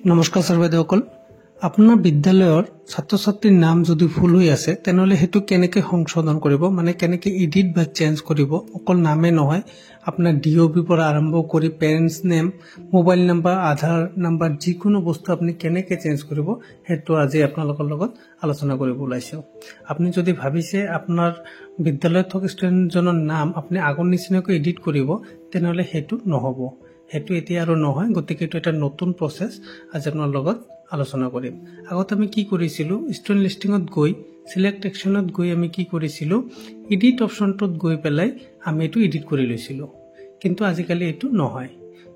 নমস্কাৰ ছাৰ বাইদেউসকল, আপোনাৰ বিদ্যালয়ৰ ছাত্ৰ ছাত্ৰীৰ নাম যদি ভুল হৈ আছে তেনেহ'লে সেইটো কেনেকৈ সংশোধন কৰিব, মানে কেনেকৈ এডিট বা চেঞ্জ কৰিব। অকল নামে নহয়, আপোনাৰ DOB পৰা আৰম্ভ কৰি পেৰেণ্টছ নেম, মোবাইল নাম্বাৰ, আধাৰ নাম্বাৰ, যিকোনো বস্তু আপুনি কেনেকৈ চেঞ্জ কৰিব সেইটো আজি আপোনালোকৰ লগত আলোচনা কৰিব ওলাইছোঁ। আপুনি যদি ভাবিছে আপোনাৰ বিদ্যালয়ত থকা ষ্টুডেণ্টজনৰ নাম আপুনি আগৰ নিচিনাকৈ এডিট কৰিব, তেনেহ'লে সেইটো নহ'ব। সেইটো এতিয়া আৰু নহয়, গতিকে এইটো এটা নতুন প্ৰচেছ আজি আপোনাৰ লগত আলোচনা কৰিম। আগতে আমি কি কৰিছিলোঁ, ষ্টুডেণ্ট লিষ্টিঙত গৈ চিলেক্ট একশ্যনত গৈ আমি কি কৰিছিলোঁ, এডিট অপশ্যনটোত গৈ পেলাই আমি এইটো এডিট কৰি লৈছিলোঁ। কিন্তু আজিকালি এইটো নহয়।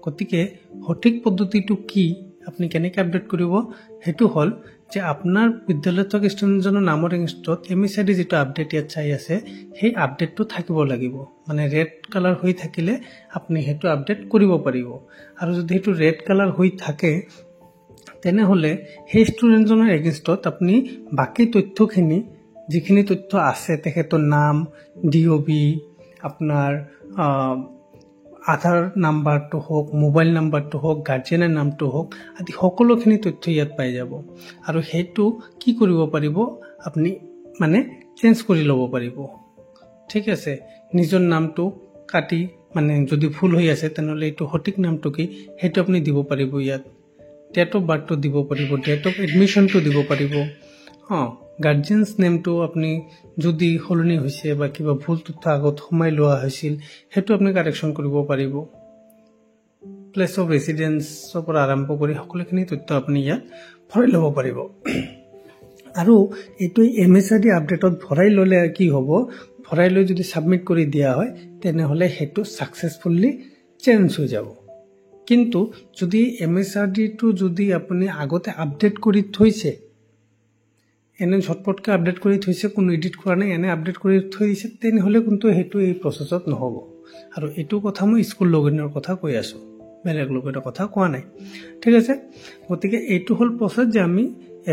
গতিকে সঠিক পদ্ধতিটো কি, আপুনি কেনেকৈ আপডেট কৰিব, সেইটো হ'ল যে আপোনাৰ বিদ্যালয়ত থকা ষ্টুডেণ্টজনৰ নামৰ এগেইনষ্টত MSID যিটো আপডেট ইয়াত চাই আছে, সেই আপডেটটো থাকিব লাগিব। মানে ৰেড কালাৰ হৈ থাকিলে আপুনি সেইটো আপডেট কৰিব পাৰিব। আৰু যদি সেইটো ৰেড কালাৰ হৈ থাকে তেনেহ'লে সেই ষ্টুডেণ্টজনৰ এগেইনষ্টত আপুনি বাকী তথ্যখিনি, যিখিনি তথ্য আছে, তেখেতৰ নাম, DOB, আপোনাৰ আধাৰ নাম্বাৰটো হওক, মোবাইল নাম্বাৰটো হওক, গাৰ্জেনৰ নামটো হওক, আদি সকলোখিনি তথ্য ইয়াত পাই যাব। আৰু সেইটো কি কৰিব পাৰিব, আপুনি মানে চেঞ্জ কৰি ল'ব পাৰিব। ঠিক আছে, নিজৰ নামটো কাটি, মানে যদি ভুল হৈ আছে তেনেহ'লে এইটো সঠিক নামটো কি সেইটো আপুনি দিব পাৰিব। ইয়াত ডেট অফ বাৰ্থটো দিব পাৰিব, ডেট অফ এডমিশ্যনটো দিব পাৰিব। গাৰ্জেন্স নেমটো আপুনি যদি সলনি হৈছে বা কিবা ভুল তথ্য আগত সোমাই লোৱা হৈছিল সেইটো আপুনি কাৰেকশ্যন কৰিব পাৰিব। প্লেচ অফ ৰেচিডেঞ্চৰ পৰা আৰম্ভ কৰি সকলোখিনি তথ্য আপুনি ইয়াত ভৰাই ল'ব পাৰিব। আৰু এইটো MSID আপডেটত ভৰাই ল'লে কি হ'ব, ভৰাই লৈ যদি ছাবমিট কৰি দিয়া হয় তেনেহ'লে সেইটো ছাকচেছফুলি চেঞ্জ হৈ যাব। কিন্তু যদি MSIDটো যদি আপুনি আগতে আপডেট কৰি থৈছে, এনে ঝটপটকৈ আপডেট কৰি থৈছে, কোনো এডিট কৰা নাই, এনে আপডেট কৰি থৈ দিছে, তেনেহ'লে কিন্তু সেইটো এই প্ৰচেছত নহ'ব। আৰু এইটো কথা মই স্কুল লগইনৰ কথা কৈ আছোঁ, বেলেগ লগইনৰ কথা কোৱা নাই। ঠিক আছে, গতিকে এইটো হ'ল প্ৰচেছ যে আমি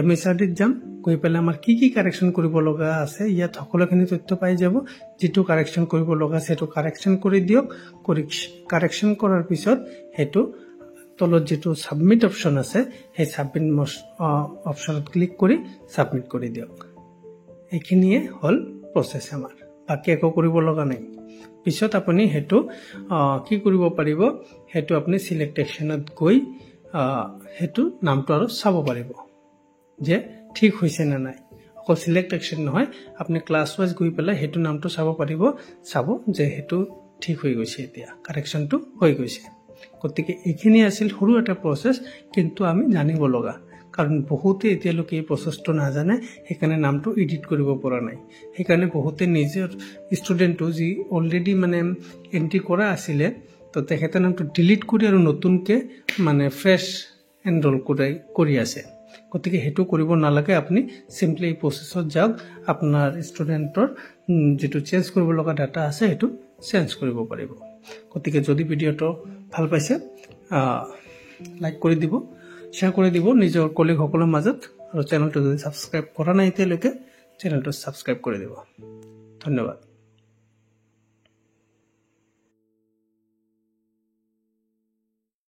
MSIDত যাম, গৈ পেলাই আমাৰ কি কি কাৰেকশ্যন কৰিব লগা আছে ইয়াত সকলোখিনি তথ্য পাই যাব। যিটো কাৰেকশ্যন কৰিব লগা আছে সেইটো কাৰেকশ্যন কৰি দিয়ক। কাৰেকশ্যন কৰাৰ পিছত সেইটো তলত যিটো ছাবমিট অপশ্যন আছে সেই ছাবমিট অপশ্যনত ক্লিক কৰি ছাবমিট কৰি দিয়ক। এইখিনিয়ে হ'ল প্ৰচেছ আমাৰ, বাকী একো কৰিব লগা নাই। পিছত আপুনি সেইটো কি কৰিব পাৰিব, সেইটো আপুনি চিলেক্ট একশ্যনত গৈ সেইটো নামটো আৰু চাব পাৰিব যে ঠিক হৈছে নে নাই। অকল চিলেক্ট একশ্যন নহয়, আপুনি ক্লাছ ৱাইজ গৈ পেলাই সেইটো নামটো চাব পাৰিব, চাব যে সেইটো ঠিক হৈ গৈছে, এতিয়া কাৰেকশ্যনটো হৈ গৈছে। গতিকে এইখিনি আছিল সৰু এটা প্ৰচেছ, কিন্তু আমি জানিব লগা, কাৰণ বহুতে এতিয়ালৈকে এই প্ৰচেছটো নাজানে, সেইকাৰণে নামটো এডিট কৰিব পৰা নাই। সেইকাৰণে বহুতে নিজৰ ষ্টুডেণ্টটো যি অলৰেডি মানে এণ্ট্ৰি কৰা আছিলে, তো তেখেতৰ নামটো ডিলিট কৰি আৰু নতুনকৈ মানে ফ্ৰেছ এনৰোল কৰি আছে। গতিকে সেইটো কৰিব নালাগে, আপুনি চিম্পলি এই প্ৰচেছত যাওক, আপোনাৰ ষ্টুডেণ্টৰ যিটো চেঞ্জ কৰিব লগা ডাটা আছে সেইটো চেঞ্জ কৰিব পাৰিব। গতিকে যদি ভিডিঅ'টো ভাল পাইছে লাইক কৰি দিব, শ্বেয়াৰ কৰি দিব নিজৰ কলিগসকলৰ মাজত, আৰু চেনেলটো যদি ছাবস্ক্ৰাইব কৰা নাই এতিয়ালৈকে চেনেলটো ছাবস্ক্ৰাইব কৰি দিব। ধন্যবাদ।